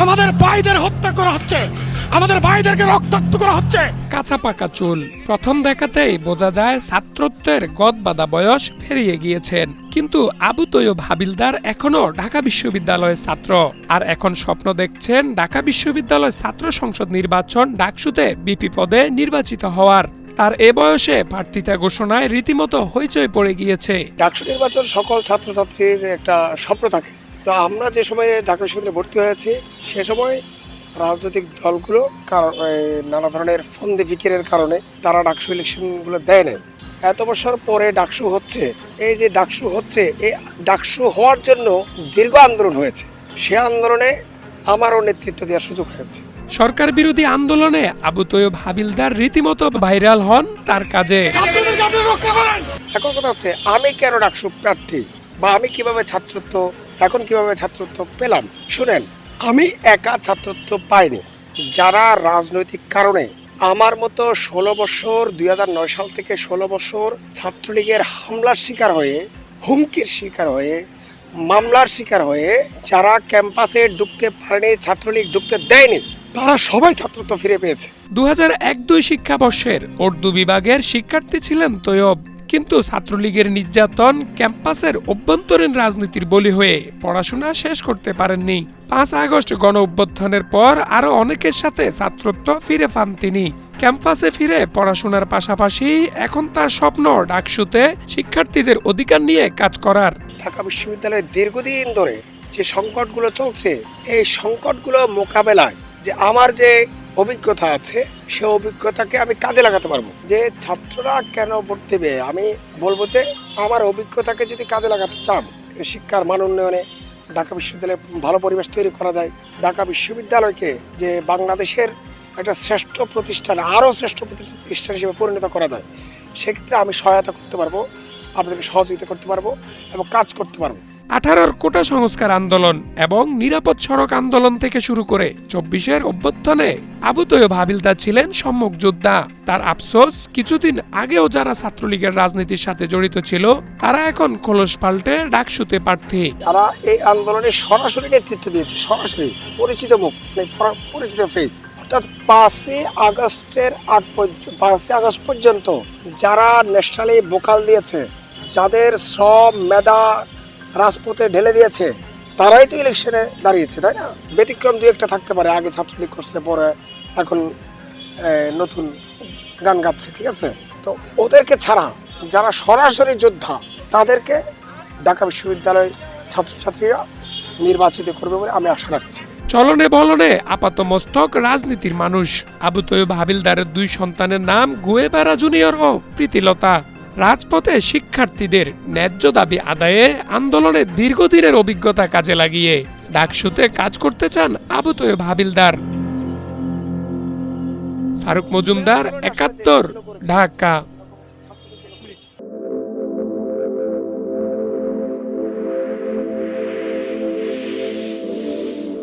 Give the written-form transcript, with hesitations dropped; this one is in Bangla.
আমাদের ভাইদের হত্যা করা হচ্ছে, আমাদের ভাইদেরকে রক্তাক্ত করা হচ্ছে। কাঁচা পাকা চুল, প্রথম দেখাতেই বোঝা যায় ছাত্রত্বের গদবাঁধা বয়স পেরিয়ে গিয়েছেন। কিন্তু আবু তৈয়ব হাবিলদার এখনো ঢাকা বিশ্ববিদ্যালয়ের ছাত্র, আর এখন স্বপ্ন দেখছেন ঢাকা বিশ্ববিদ্যালয় ছাত্র সংসদ নির্বাচন ডাকসুতে বিপি পদে নির্বাচিত হওয়ার। তার এ বয়সে প্রার্থিতা ঘোষণায় রীতিমতো হইচই পড়ে গিয়েছে। ডাকসু নির্বাচন সকল ছাত্রছাত্রীর একটা স্বপ্ন থাকে। তো আমরা যে সময়ে ঢাকা বিশ্ববিদ্যালয়ে ভর্তি হয়েছি সে সময় রাজনৈতিক দলগুলো নানা ধরনের ফন্দি ফিকিরের কারণে তারা ডাকসু ইলেকশনগুলো দেয় নাই। এত বছর পরে ডাকসু হচ্ছে, এই যে ডাকসু হচ্ছে, এই ডাকসু হওয়ার জন্য দীর্ঘ আন্দোলন হয়েছে। সে আন্দোলনে আমারও নেতৃত্ব দেওয়ার সুযোগ হয়েছে। সরকার বিরোধী আন্দোলনে আবু তৈয়ব হাবিলদার রীতিমতো ভাইরাল হন তার কাজে। এখন কথা হচ্ছে, আমি কেন ডাকসু প্রার্থী বা আমি কিভাবে ছাত্রত্ব পেলাম। শুনেন, আমি একা ছাত্রত্ব পাইনি। যারা রাজনৈতিক কারণে আমার মতো 16 বছর 2009 সাল থেকে 16 বছর ছাত্রলীগের হামলার শিকার হয়ে, হুমকির শিকার হয়ে, মামলার শিকার হয়ে যারা ক্যাম্পাসে ঢুকতে পারেনি, ছাত্রলীগ ঢুকতে দেয়নি, তারা সবাই ছাত্রত্ব ফিরে পেয়েছে। 2001-02 শিক্ষাবর্ষের উর্দু বিভাগের শিক্ষার্থী ছিলেন তৈয়ব, কিন্তু ছাত্রলীগের নির্যাতন, ক্যাম্পাসের অভ্যন্তরীণ রাজনীতির বলি হয়ে পড়াশোনা শেষ করতে পারেননি। 5 আগস্ট গণ অভ্যুত্থানের পর আরো অনেকের সাথে ছাত্রত্ব ফিরে পান তিনি। ক্যাম্পাসে ফিরে পড়াশোনার পাশাপাশি এখন তার স্বপ্ন ডাকসুতে শিক্ষার্থীদের অধিকার নিয়ে কাজ করার। ঢাকা বিশ্ববিদ্যালয়ে দীর্ঘদিন ধরে যে সংকটগুলো চলছে, এই সংকটগুলো মোকাবেলায় যে আমার যে অভিজ্ঞতা আছে, সে অভিজ্ঞতাকে আমি কাজে লাগাতে পারবো। যে ছাত্ররা কেন ভোট দেবে, আমি বলবো যে আমার অভিজ্ঞতাকে যদি কাজে লাগাতে চান, শিক্ষার মান উন্নয়নে ঢাকা বিশ্ববিদ্যালয়ে ভালো পরিবেশ তৈরি করা যায়, ঢাকা বিশ্ববিদ্যালয়কে যে বাংলাদেশের একটা শ্রেষ্ঠ প্রতিষ্ঠান, আরও শ্রেষ্ঠ প্রতিষ্ঠান হিসেবে পরিণত করা যায়, সেক্ষেত্রে আমি সহায়তা করতে পারবো, আপনাদেরকে সহযোগিতা করতে পারবো এবং কাজ করতে পারবো। 18-র কোটা সংস্কার আন্দোলন এবং নিরাপদ সড়ক আন্দোলন থেকে শুরু করে 24-এর অভ্যুত্থানে আবু তৈয়ব হাবিলদার ছিলেন সম্মুখ যোদ্ধা। তার আফসোস, কিছুদিন আগেও যারা ছাত্রলীগের রাজনীতির সাথে জড়িত ছিল তারা এখন খোলস পাল্টে ডাকসুতে প্রার্থী। তারা এই আন্দোলনে সরাসরি নেতৃত্ব দিয়েছে, সরাসরি পরিচিত মুখ, পরিচিত ফেস। অর্থাৎ 5 আগস্ট পর্যন্ত যারা ন্যাশনালি ভোকাল দিয়েছে, যাদের সব মেধা রাজপথে ঢেলে দিয়েছে, তারাই তো ইলেকশনে দাঁড়িয়েছে, তাই না? ব্যতিক্রম 2-1টা থাকতে পারে, আগে ছাত্রলীগ করছে, পরে এখন নতুন গান গাচ্ছে, ঠিক আছে? তো ওদেরকে ছাড়া যারা সরাসরি যোদ্ধা, তাদেরকে ঢাকা বিশ্ববিদ্যালয় ছাত্রছাত্রীরা নির্বাচিত করবে বলে আমি আশা রাখছি। চলনে বলনে আপাতমস্তক রাজনীতির মানুষ আবু তৈয়ব হাবিলদারের 2 সন্তানের নাম গুয়েবারা জুনিয়র ও প্রীতিলতা। রাজপথে শিক্ষার্থীদের ন্যায্য দাবি আদায়ে আন্দোলনের দীর্ঘদিনের অভিজ্ঞতা কাজে লাগিয়ে ডাকসুতে কাজ করতে চান আবু তৈয়ব হাবিলদার। ফারুক মজুমদার, 71, ঢাকা।